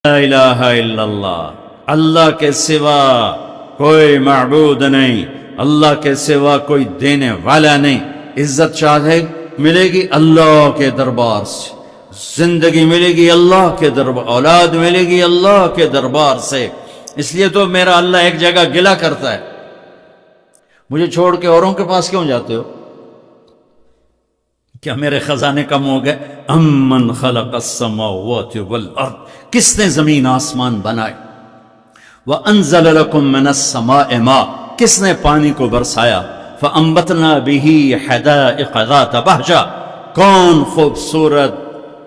لا الہ الا اللہ، اللہ کے سوا کوئی معبود نہیں، اللہ کے سوا کوئی دینے والا نہیں۔ عزت چاہے ملے گی اللہ کے دربار سے، زندگی ملے گی اللہ کے دربار، اولاد ملے گی اللہ کے دربار سے۔ اس لیے تو میرا اللہ ایک جگہ گلہ کرتا ہے، مجھے چھوڑ کے اوروں کے پاس کیوں جاتے ہو؟ کیا میرے خزانے کم ہو گئے؟ امن خلق السماوات والارض، کس نے زمین آسمان بنائے؟ وانزل لکم من السماء ماء، کس نے پانی کو برسایا؟ فانبتنا به حدائق ذات بہجہ، کون خوبصورت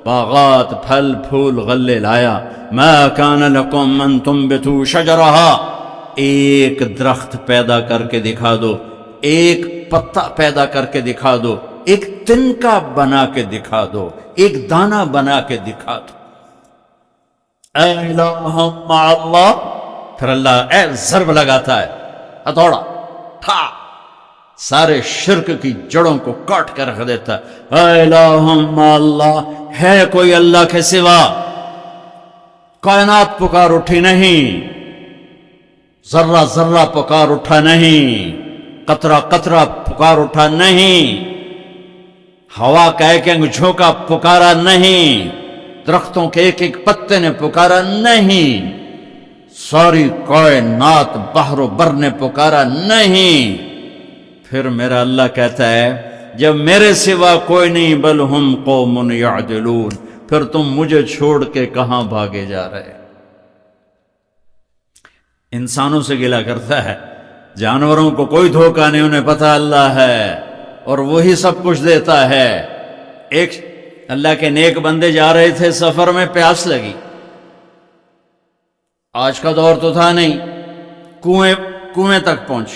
باغات پھل پھول غلے لایا؟ ما کان لکم ان تنبتوا شجرها، ایک درخت پیدا کر کے دکھا دو، ایک پتا پیدا کر کے دکھا دو، ایک تنکا بنا کے دکھا دو، ایک دانہ بنا کے دکھا دو۔ اے الہ مع اللہ، پھر اللہ اے ضرب لگاتا ہے، ہتھوڑا ٹھا، سارے شرک کی جڑوں کو کاٹ کے رکھ دیتا ہے۔ اے الہ مع اللہ، ہے کوئی اللہ کے سوا؟ کائنات پکار اٹھی نہیں، ذرہ ذرہ پکار اٹھا نہیں، قطرہ قطرہ پکار اٹھا نہیں، ہوا کا ایک ایک جھونکا پکارا نہیں، درختوں کے ایک ایک پتے نے پکارا نہیں، ساری کائنات بحر و بر نے پکارا نہیں۔ پھر میرا اللہ کہتا ہے جب میرے سوا کوئی نہیں، بل ہم قوم یعدلون، پھر تم مجھے چھوڑ کے کہاں بھاگے جا رہے؟ انسانوں سے گلہ کرتا ہے، جانوروں کو کوئی دھوکہ نہیں، انہیں پتہ اللہ ہے اور وہی سب کچھ دیتا ہے۔ ایک اللہ کے نیک بندے جا رہے تھے سفر میں، پیاس لگی، آج کا دور تو تھا نہیں، کنویں تک پہنچ،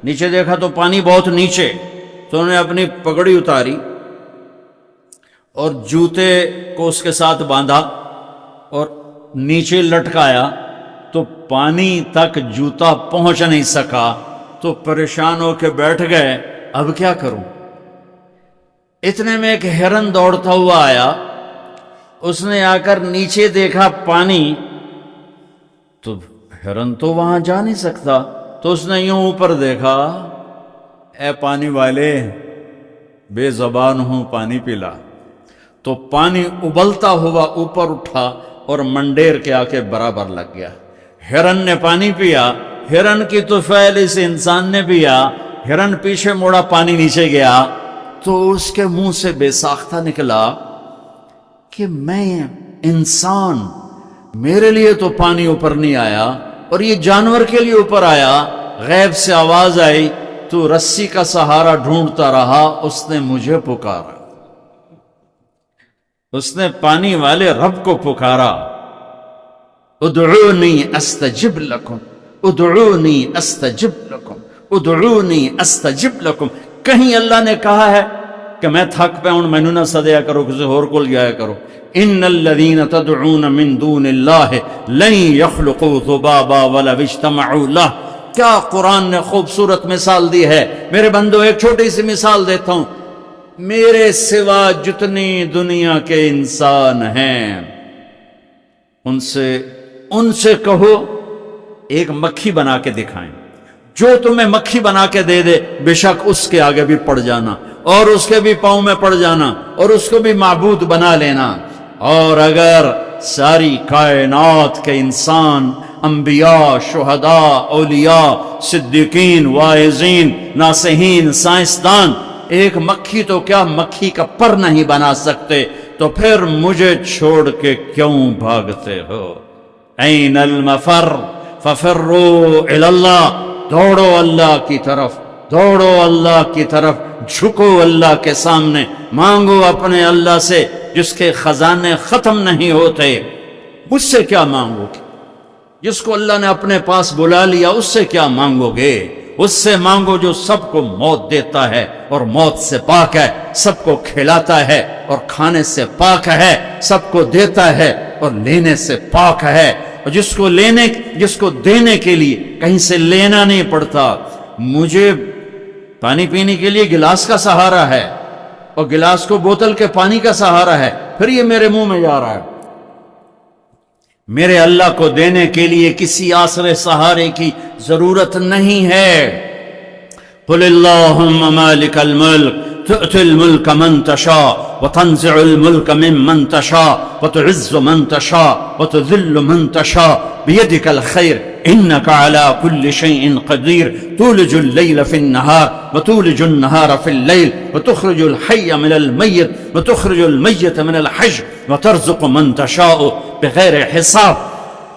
نیچے دیکھا تو پانی بہت نیچے، تو انہوں نے اپنی پگڑی اتاری اور جوتے کو اس کے ساتھ باندھا اور نیچے لٹکایا، تو پانی تک جوتا پہنچ نہیں سکا، تو پریشان ہو کے بیٹھ گئے، اب کیا کروں؟ اتنے میں ایک ہرن دوڑتا ہوا آیا، اس نے آ کر نیچے دیکھا پانی، تو ہرن تو وہاں جا نہیں سکتا، تو اس نے یوں اوپر دیکھا، اے پانی والے بے زبان ہوں، پانی پلا۔ تو پانی ابلتا ہوا اوپر اٹھا اور منڈیر کے آ کے برابر لگ گیا۔ ہرن نے پانی پیا، ہرن کی تو فعل اس انسان نے پیا، ہرن پیچھے موڑا، پانی نیچے گیا، تو اس کے منہ سے بے ساختہ نکلا کہ میں انسان، میرے لیے تو پانی اوپر نہیں آیا اور یہ جانور کے لیے اوپر آیا۔ غیب سے آواز آئی، تو رسی کا سہارا ڈھونڈتا رہا، اس نے مجھے پکارا، اس نے پانی والے رب کو پکارا۔ ادعونی استجب لکم، ادعونی استجب لکم، ادعونی استجب لکم۔ کہیں اللہ نے کہا ہے کہ میں تھک پہ ہوں، مینوں نہ سدیا کرو، کسی اور کو جایا کرو؟ ان الذین تدعون من دون اللہ لن یخلقوا ذبابا ولو اجتمعوا لہ۔ کیا قرآن نے خوبصورت مثال دی ہے۔ میرے بندو ایک چھوٹی سی مثال دیتا ہوں، میرے سوا جتنی دنیا کے انسان ہیں ان سے کہو ایک مکھی بنا کے دکھائیں، جو تمہیں مکھی بنا کے دے دے بے شک اس کے آگے بھی پڑ جانا اور اس کے بھی پاؤں میں پڑ جانا اور اس کو بھی معبود بنا لینا۔ اور اگر ساری کائنات کے انسان، انبیاء، شہداء، اولیاء، صدیقین، واعظین، ناصحین، سائنسدان ایک مکھی تو کیا مکھی کا پر نہیں بنا سکتے، تو پھر مجھے چھوڑ کے کیوں بھاگتے ہو؟ این المفر ففروا الی اللہ، دوڑو اللہ کی طرف، دوڑو اللہ کی طرف، جھکو اللہ کے سامنے، مانگو اپنے اللہ سے جس کے خزانے ختم نہیں ہوتے۔ مجھ سے کیا مانگو گے؟ جس کو اللہ نے اپنے پاس بلا لیا اس سے کیا مانگو گے؟ اس سے مانگو جو سب کو موت دیتا ہے اور موت سے پاک ہے، سب کو کھلاتا ہے اور کھانے سے پاک ہے، سب کو دیتا ہے اور لینے سے پاک ہے، اور جس کو دینے کے لیے کہیں سے لینا نہیں پڑتا۔ مجھے پانی پینے کے لیے گلاس کا سہارا ہے اور گلاس کو بوتل کے پانی کا سہارا ہے، پھر یہ میرے منہ میں جا رہا ہے۔ میرے اللہ کو دینے کے لیے کسی آسرے سہارے کی ضرورت نہیں ہے۔ قل اللہم مالک الملک تؤتی الملک من تشاء وتنزع الملک ممن تشاء وتعز من تشاء وتذل من تشاء بيدك الخير إنك على كل شيء قدير تولج الليل في النهار وتولج النهار في الليل وتخرج الحي من الميت وتخرج الميت من الحي وترزق من تشاء بغير حساب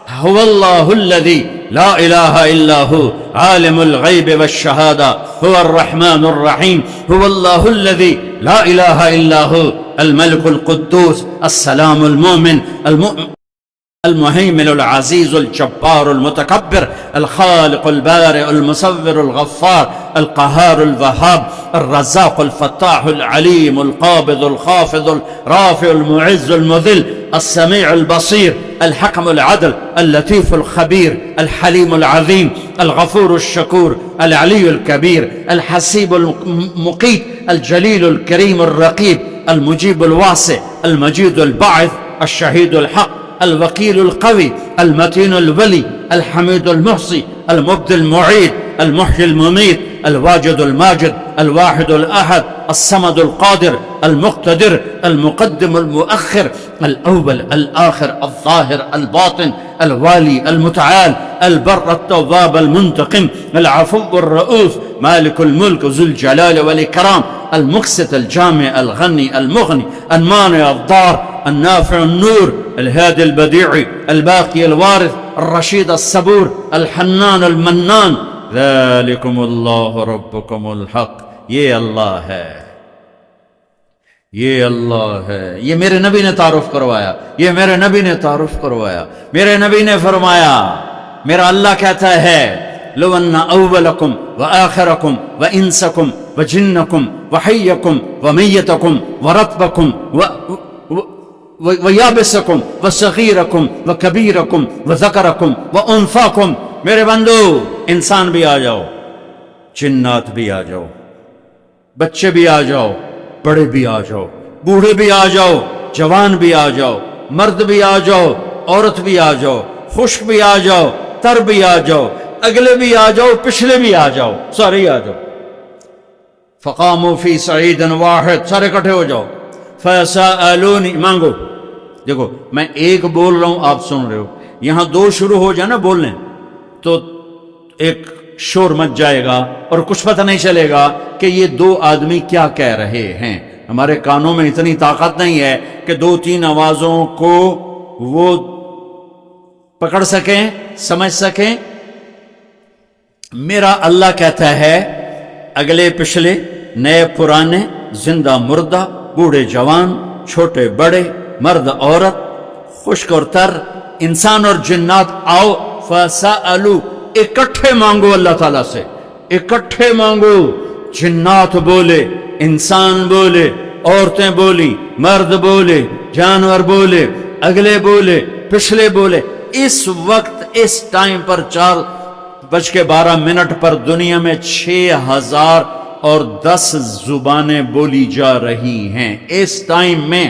هو الله الذي لا إله إلا هو عالم الغيب والشهادة هو الرحمن الرحيم هو الله الذي لا إله إلا هو الملك القدوس السلام المؤمن المهيمن العزيز الجبار المتكبر الخالق البارئ المصور الغفار القهار الوهاب الرزاق الفتاح العليم القابض الخافض الرافع المعز المذل السميع البصير الحكم العدل اللطيف الخبير الحليم العظيم الغفور الشكور العلي الكبير الحسيب المقيت الجليل الكريم الرقيب المجيب الواسع المجيد الباعث الشهيد الحق الوكيل القوي المتين الولي الحميد المحصي المبدي المعيد المحيي المميت الواجد الماجد الواحد الأحد الصمد القادر المقتدر المقدم المؤخر الأول الآخر الظاهر الباطن الوالي المتعال البر التواب المنتقم العفو الرؤوف مالك الملك ذو الجلال والإكرام المقسط الجامع الغني المغني المانع الضار النافع النور الهادي البديع الباقي الوارث الرشيد الصبور الحنان المنان ذلكم الله ربكم الحق یہ اللہ ہے، یہ اللہ ہے، یہ میرے نبی نے تعارف کروایا، یہ میرے نبی نے تعارف کروایا۔ میرے نبی نے فرمایا، میرا اللہ کہتا ہے لو ان اولکم وآخرکم وانسکم وجنکم وحیکم ومیتکم ورطبکم ویابسکم وصغیرکم وکبیرکم وذکرکم وانثاکم، میرے بندو انسان بھی آ جاؤ، جنات بھی آ جاؤ، بچے بھی آ جاؤ، بڑے بھی آ جاؤ، بوڑھے بھی آ جاؤ، جوان بھی آ جاؤ، مرد بھی آ جاؤ، عورت بھی آ جاؤ، خشک بھی آ جاؤ، تر بھی آ جاؤ، اگلے بھی آ جاؤ، پچھلے بھی آ جاؤ، سارے آ جاؤ۔ فقاموا فی صعید واحد، سارے اکٹھے ہو جاؤ۔ فسألونی، مانگو۔ دیکھو میں ایک بول رہا ہوں، آپ سن رہے ہو، یہاں دو شروع ہو جائے نا بولنے تو ایک شور مچ جائے گا اور کچھ پتہ نہیں چلے گا کہ یہ دو آدمی کیا کہہ رہے ہیں۔ ہمارے کانوں میں اتنی طاقت نہیں ہے کہ دو تین آوازوں کو وہ پکڑ سکیں، سمجھ سکیں۔ میرا اللہ کہتا ہے اگلے پچھلے، نئے پرانے، زندہ مردہ، بوڑھے جوان، چھوٹے بڑے، مرد عورت، خشک اور تر، انسان اور جنات آؤ۔ فسألو، اکٹھے مانگو اللہ تعالیٰ سے، اکٹھے مانگو۔ جنات بولے، انسان بولے، عورتیں بولی، مرد بولے، جانور بولے، اگلے بولے، پچھلے بولے۔ اس وقت اس ٹائم پر 4:12 پر دنیا میں 6010 زبانیں بولی جا رہی ہیں۔ اس ٹائم میں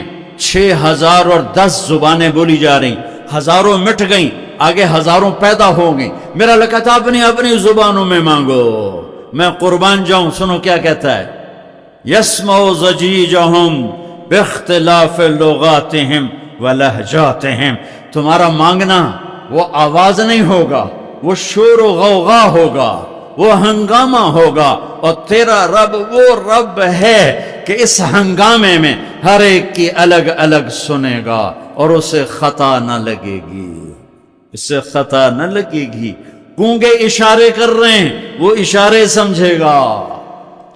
6010 زبانیں بولی جا رہی، ہزاروں مٹ گئیں، آگے ہزاروں پیدا ہو گئیں۔ میرا اللہ کہتا اپنی اپنی زبانوں میں مانگو، میں قربان جاؤں۔ سنو کیا کہتا ہے، یسمع ضجیجہم باختلاف لغاتہم ولہجاتہم۔ تمہارا مانگنا وہ آواز نہیں ہوگا، وہ شور و غوغا ہوگا، وہ ہنگامہ ہوگا، اور تیرا رب وہ رب ہے کہ اس ہنگامے میں ہر ایک کی الگ الگ سنے گا اور اسے خطا نہ لگے گی، اسے خطا نہ لگے گی۔ گونگے اشارے کر رہے ہیں، وہ اشارے سمجھے گا۔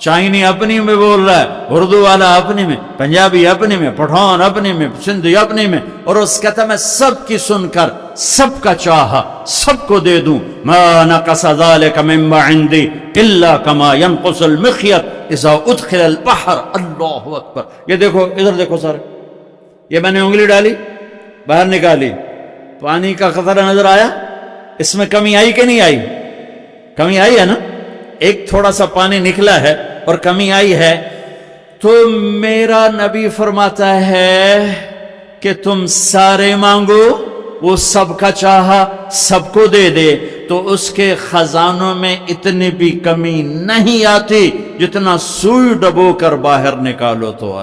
چائنی اپنی میں بول رہا ہے، اردو والا اپنی میں، پنجابی اپنی میں، پٹھان اپنی میں، سندھی اپنی میں، اور اس کہتا میں سب کی سن کر سب کا چاہا سب کو دے دوں۔ ما نقص ذلك مما عندي الا كما ينقص المخيط اذا ادخل البحر۔ اللہ اکبر۔ یہ دیکھو، ادھر دیکھو سارے، یہ میں نے انگلی ڈالی، باہر نکالی، پانی کا قطرہ نظر آیا، اس میں کمی آئی کہ نہیں آئی؟ کمی آئی ہے نا، ایک تھوڑا سا پانی نکلا ہے اور کمی آئی ہے۔ تو میرا نبی فرماتا ہے کہ تم سارے مانگو وہ سب کا چاہا سب کو دے دے تو اس کے خزانوں میں اتنی بھی کمی نہیں آتی جتنا سوئی ڈبو کر باہر نکالو تو